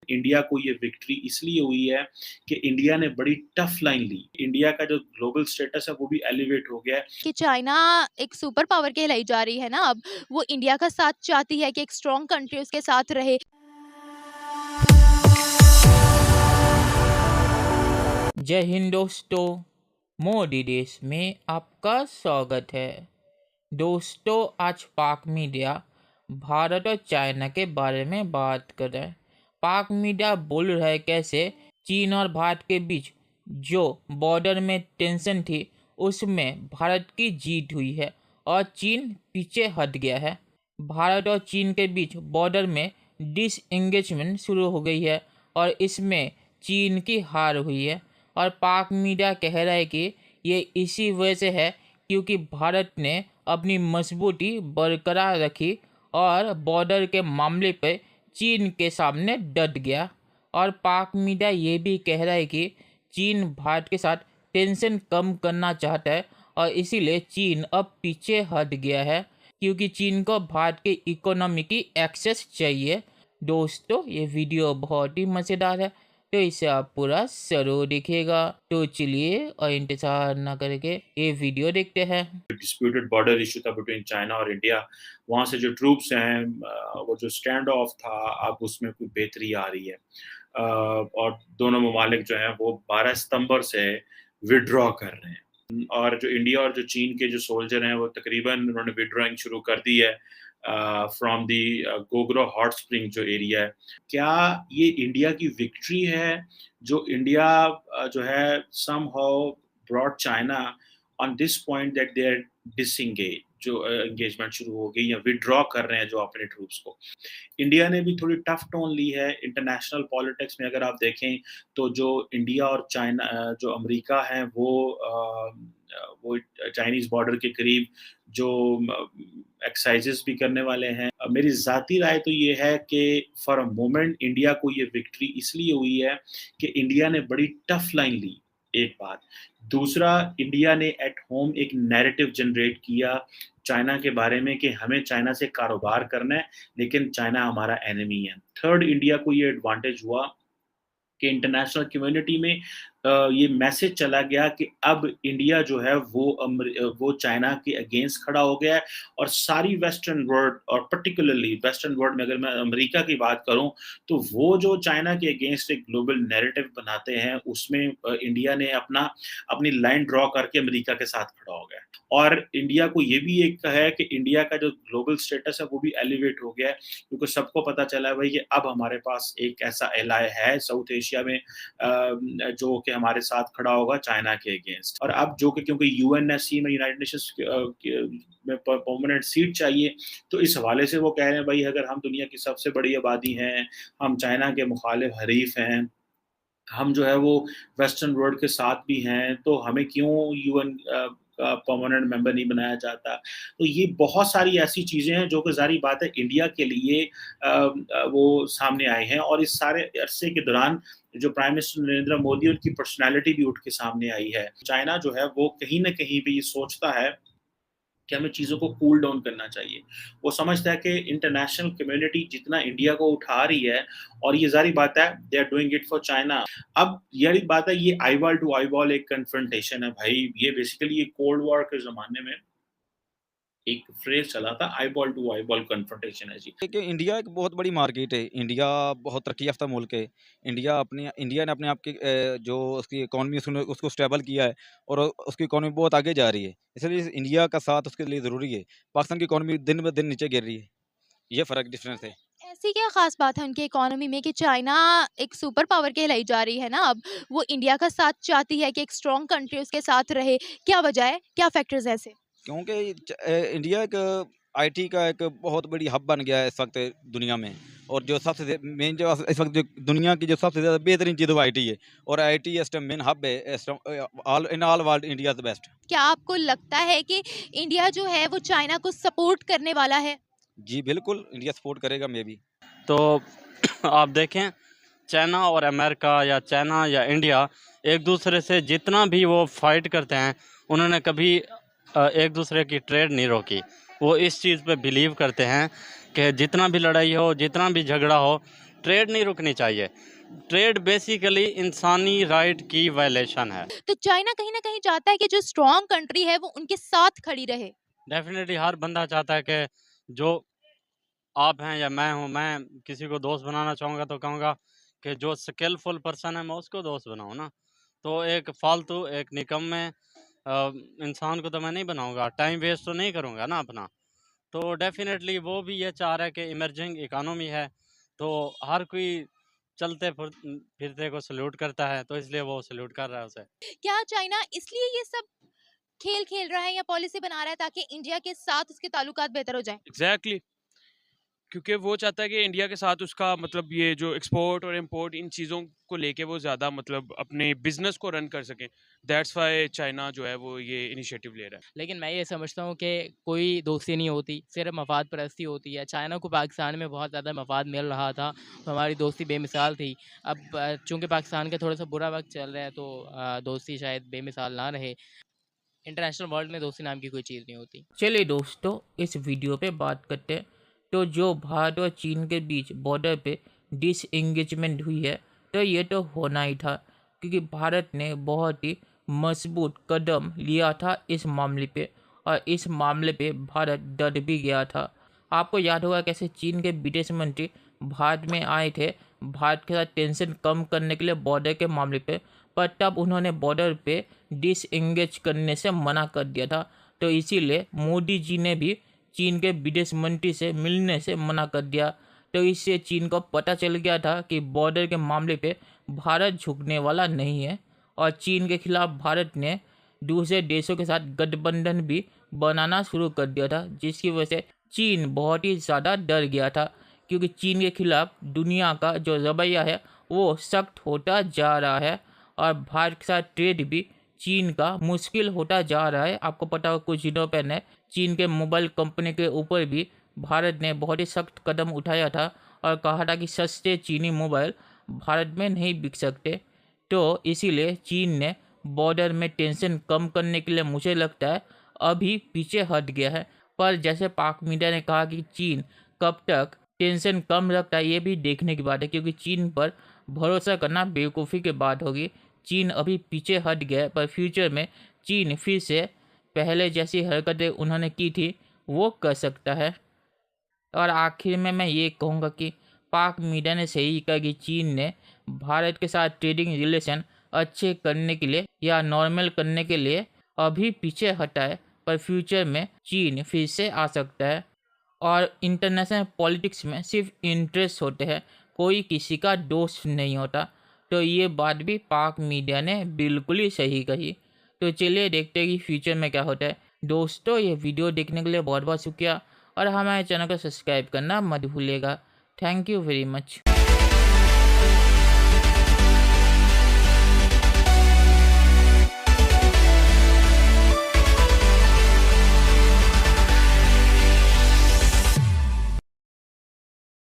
India को ये victory इसलिए हुई है कि इंडिया ने बड़ी टफ लाइन ली। इंडिया का जो ग्लोबल स्टेटस है वो भी एलिवेट हो गया है। कि चाइना एक सुपर पावर कहलाई जा रही है ना अब, वो इंडिया का साथ चाहती है कि एक स्ट्रॉन्ग कंट्री उसके साथ रहे। जय हिंद दोस्तों, मोदी देश में आपका स्वागत है। दोस्तों, आज पाक मीडिया भारत और चाइना के बारे में बात कर रहे हैं। पाक मीडिया बोल रहा है कैसे चीन और भारत के बीच जो बॉर्डर में टेंशन थी उसमें भारत की जीत हुई है और चीन पीछे हट गया है। भारत और चीन के बीच बॉर्डर में डिसएंगेजमेंट शुरू हो गई है और इसमें चीन की हार हुई है। और पाक मीडिया कह रहा है कि ये इसी वजह से है क्योंकि भारत ने अपनी मजबूती बरकरार रखी और बॉर्डर के मामले पर चीन के सामने डट गया। और पाक मीडिया ये भी कह रहा है कि चीन भारत के साथ टेंशन कम करना चाहता है और इसीलिए चीन अब पीछे हट गया है क्योंकि चीन को भारत के इकोनॉमी की एक्सेस चाहिए। दोस्तों, ये वीडियो बहुत ही मज़ेदार है तो इसे आप पूरा जरूर देखिएगा। तो चलिए और इंतजार ना करके ये वीडियो देखते हैं। डिस्प्यूटेड बॉर्डर इशू था बिटवीन चाइना और इंडिया, वहाँ से जो ट्रूप्स हैं वो जो स्टैंड ऑफ था अब उसमें कोई बेहतरी आ रही है। और दोनों ममालिक जो हैं वो 12 सितंबर से विड्रॉ कर रहे हैं और जो इंडिया और जो चीन के जो सोल्जर हैं वो तकरीबन उन्होंने विड्रॉइंग शुरू कर दी है फ्रॉम दी गोगरो हॉट स्प्रिंग जो एरिया है। क्या ये इंडिया की विक्ट्री है जो इंडिया जो है somehow brought China on this point that they are disengage, जो एंगेजमेंट शुरू हो गई या विड्रॉ कर रहे हैं जो अपने ट्रूप्स को। इंडिया ने भी थोड़ी टफ टोन ली है इंटरनेशनल पॉलिटिक्स में। अगर आप देखें तो जो इंडिया और चाइना जो अमेरिका है वो चाइनीज बॉर्डर के करीब जो एक्सरसाइजेस भी करने वाले हैं। मेरी ज़ाती राय तो ये है कि फॉर अ मोमेंट इंडिया को ये विक्ट्री इसलिए हुई है कि इंडिया ने बड़ी टफ लाइन ली, एक बात। दूसरा, इंडिया ने एट होम एक नैरेटिव जनरेट किया चाइना के बारे में कि हमें चाइना से कारोबार करना है, लेकिन चाइना हमारा एनिमी है। थर्ड, इंडिया को ये एडवांटेज हुआ कि इंटरनेशनल कम्युनिटी में ये मैसेज चला गया कि अब इंडिया जो है वो चाइना के अगेंस्ट खड़ा हो गया है और सारी वेस्टर्न वर्ल्ड और पर्टिकुलरली वेस्टर्न वर्ल्ड में अगर मैं अमेरिका की बात करूं तो वो जो चाइना के अगेंस्ट एक ग्लोबल नैरेटिव बनाते हैं उसमें इंडिया ने अपनी लाइन ड्रॉ करके अमेरिका के साथ खड़ा हो गया। और इंडिया को ये भी एक है कि इंडिया का जो ग्लोबल स्टेटस है वो भी एलिवेट हो गया है क्योंकि सबको पता चला है भाई कि अब हमारे पास एक ऐसा एलाय है साउथ एशिया में जो कि हमारे साथ खड़ा होगा चाइना के अगेंस्ट। और अब जो कि क्योंकि यूएनएससी में यूनाइटेड नेशंस में परमानेंट सीट चाहिए, तो इस हवाले से वो कह रहे हैं भाई अगर हम दुनिया की सबसे बड़ी आबादी हैं, हम चाइना के मुखालिफ हरीफ हैं, हम जो है वो वेस्टर्न वर्ल्ड के साथ भी हैं, तो हमें क्यों यूएन का परमानेंट मेंबर नहीं बनाया जाता। तो ये बहुत सारी ऐसी चीज़ें हैं जो कि ज़ाहिर बात है इंडिया के लिए वो सामने आए हैं और इस सारे अरसे के दौरान जो प्राइम मिनिस्टर नरेंद्र मोदी उनकी पर्सनैलिटी भी उठ के सामने आई है। चाइना जो है वो कहीं न कहीं भी ये सोचता है कि हमें चीज़ों को कूल डाउन करना चाहिए। वो समझता है कि इंटरनेशनल कम्युनिटी जितना इंडिया को उठा रही है और ये ज़ाहिर बात है they are doing it for China. अब ज़ाहिर बात है ये आईबॉल टू आईबॉल एक कन्फ्रंटेशन है भाई। ये बेसिकली ये कोल्ड वॉर के ज़माने में एक फ्रेज़ चला था, आईबॉल टू आईबॉल कन्फ्रंटेशन है जी। देखिए, इंडिया एक बहुत बड़ी मार्केट है। इंडिया बहुत तरक्की याफ़्ता मुल्क है। इंडिया ने अपने आप की जो उसकी इकॉनमी उसने उसको स्टेबल किया है और उसकी इकॉनमी बहुत आगे जा रही है। इसलिए इंडिया का साथ उसके लिए ज़रूरी है। पाकिस्तान की इकॉनमी दिन-ब-दिन नीचे गिर रही है। ये फ़र्क डिफ़रेंस है। ऐसी क्या खास बात है उनकी इकोनॉमी में कि चाइना एक सुपर पावर कहलाई जा रही है ना अब, वो इंडिया का साथ चाहती है कि एक स्ट्रॉन्ग कंट्री उसके साथ रहे। क्या वजह है, क्या फैक्टर्स है ऐसे? क्योंकि इंडिया एक आईटी का एक बहुत बड़ी हब बन गया है इस वक्त दुनिया में। और जो सबसे मेन जो इस वक्त जो दुनिया की जो सबसे ज़्यादा बेहतरीन चीज़ है वो आईटी है। और आईटी इस टाइम मेन हब है। इस time all world India is the best. क्या आपको लगता है कि इंडिया जो है वो चाइना को सपोर्ट करने वाला है? जी बिल्कुल, इंडिया सपोर्ट करेगा मे बी। तो आप देखें, चाइना और अमेरिका या चाइना या इंडिया एक दूसरे से जितना भी वो फाइट करते हैं, उन्होंने कभी एक दूसरे की ट्रेड नहीं रोकी। वो इस चीज़ पे बिलीव करते हैं कि जितना भी लड़ाई हो, जितना भी झगड़ा हो, ट्रेड नहीं रुकनी चाहिए। ट्रेड बेसिकली इंसानी राइट की वायलेशन है। तो चाइना कहीं ना कहीं चाहता है कि जो स्ट्रॉन्ग कंट्री है वो उनके साथ खड़ी रहे। डेफिनेटली हर बंदा चाहता है कि जो आप हैं या मैं हूँ, मैं किसी को दोस्त बनाना चाहूँगा तो कहूँगा कि जो स्किलफुल पर्सन है मैं उसको दोस्त बनाऊँ ना। तो एक फालतू एक निकम्मे इंसान को तो मैं नहीं बनाऊँगा, टाइम वेस्ट तो नहीं करूँगा ना अपना। तो डेफिनेटली वो भी ये चाह रहा है कि इमर्जिंग इकोनॉमी है, तो हर कोई चलते फिरते को सैल्यूट करता है, तो इसलिए वो सैल्यूट कर रहा है उसे। क्या चाइना इसलिए ये सब खेल खेल रहा है या पॉलिसी बना रहा है ताकि इंडिया के साथ उसके ताल्लुकात बेहतर हो जाए? एग्जैक्टली क्योंकि वो चाहता है कि इंडिया के साथ उसका मतलब ये जो एक्सपोर्ट और इंपोर्ट इन चीज़ों को लेके वो ज़्यादा मतलब अपने बिजनेस को रन कर सकें। दैट्स वाई चाइना जो है वो ये इनिशिएटिव ले रहा है। लेकिन मैं ये समझता हूँ कि कोई दोस्ती नहीं होती, सिर्फ मफाद परस्ती होती है। चाइना को पाकिस्तान में बहुत ज़्यादा मफाद मिल रहा था, तो हमारी दोस्ती बेमिसाल थी। अब चूँकि पाकिस्तान का थोड़ा सा बुरा वक्त चल रहा है, तो दोस्ती शायद बेमिसाल ना रहे। इंटरनेशनल वर्ल्ड में दोस्ती नाम की कोई चीज़ नहीं होती। चलिए दोस्तों, इस वीडियो पे बात करते हैं। तो जो भारत और चीन के बीच बॉर्डर पे डिसएंगेजमेंट हुई है, तो ये तो होना ही था, क्योंकि भारत ने बहुत ही मजबूत कदम लिया था इस मामले पे, और इस मामले पे भारत डट भी गया था। आपको याद होगा कैसे चीन के विदेश मंत्री भारत में आए थे भारत के साथ टेंशन कम करने के लिए बॉर्डर के मामले पे, पर तब उन्होंने बॉर्डर पे डिसएंगेज करने से मना कर दिया था। तो इसीलिए मोदी जी ने भी चीन के विदेश मंत्री से मिलने से मना कर दिया। तो इससे चीन को पता चल गया था कि बॉर्डर के मामले पे भारत झुकने वाला नहीं है, और चीन के खिलाफ भारत ने दूसरे देशों के साथ गठबंधन भी बनाना शुरू कर दिया था, जिसकी वजह से चीन बहुत ही ज़्यादा डर गया था, क्योंकि चीन के खिलाफ दुनिया का जो रवैया है वो सख्त होता जा रहा है, और भारत के साथ ट्रेड भी चीन का मुश्किल होता जा रहा है। आपको पता हो कुछ दिनों पहले चीन के मोबाइल कंपनी के ऊपर भी भारत ने बहुत ही सख्त कदम उठाया था और कहा था कि सस्ते चीनी मोबाइल भारत में नहीं बिक सकते। तो इसीलिए चीन ने बॉर्डर में टेंशन कम करने के लिए मुझे लगता है अभी पीछे हट गया है। पर जैसे पाक मीडिया ने कहा कि चीन कब तक टेंशन कम रखता है, ये भी देखने की बात है, क्योंकि चीन पर भरोसा करना बेवकूफ़ी की बात होगी। चीन अभी पीछे हट गया है, पर फ्यूचर में चीन फिर से पहले जैसी हरकतें उन्होंने की थी वो कर सकता है। और आखिर में मैं ये कहूँगा कि पाक मीडिया ने सही कहा कि चीन ने भारत के साथ ट्रेडिंग रिलेशन अच्छे करने के लिए या नॉर्मल करने के लिए अभी पीछे हटा है, पर फ्यूचर में चीन फिर से आ सकता है। और इंटरनेशनल पॉलिटिक्स में सिर्फ इंटरेस्ट होते हैं, कोई किसी का दोस्त नहीं होता। तो ये बात भी पाक मीडिया ने बिल्कुल ही सही कही। तो चलिए देखते हैं कि फ्यूचर में क्या होता है। दोस्तों, ये वीडियो देखने के लिए बहुत बहुत शुक्रिया, और हमारे चैनल को सब्सक्राइब करना मत भूलिएगा। Thank you very much.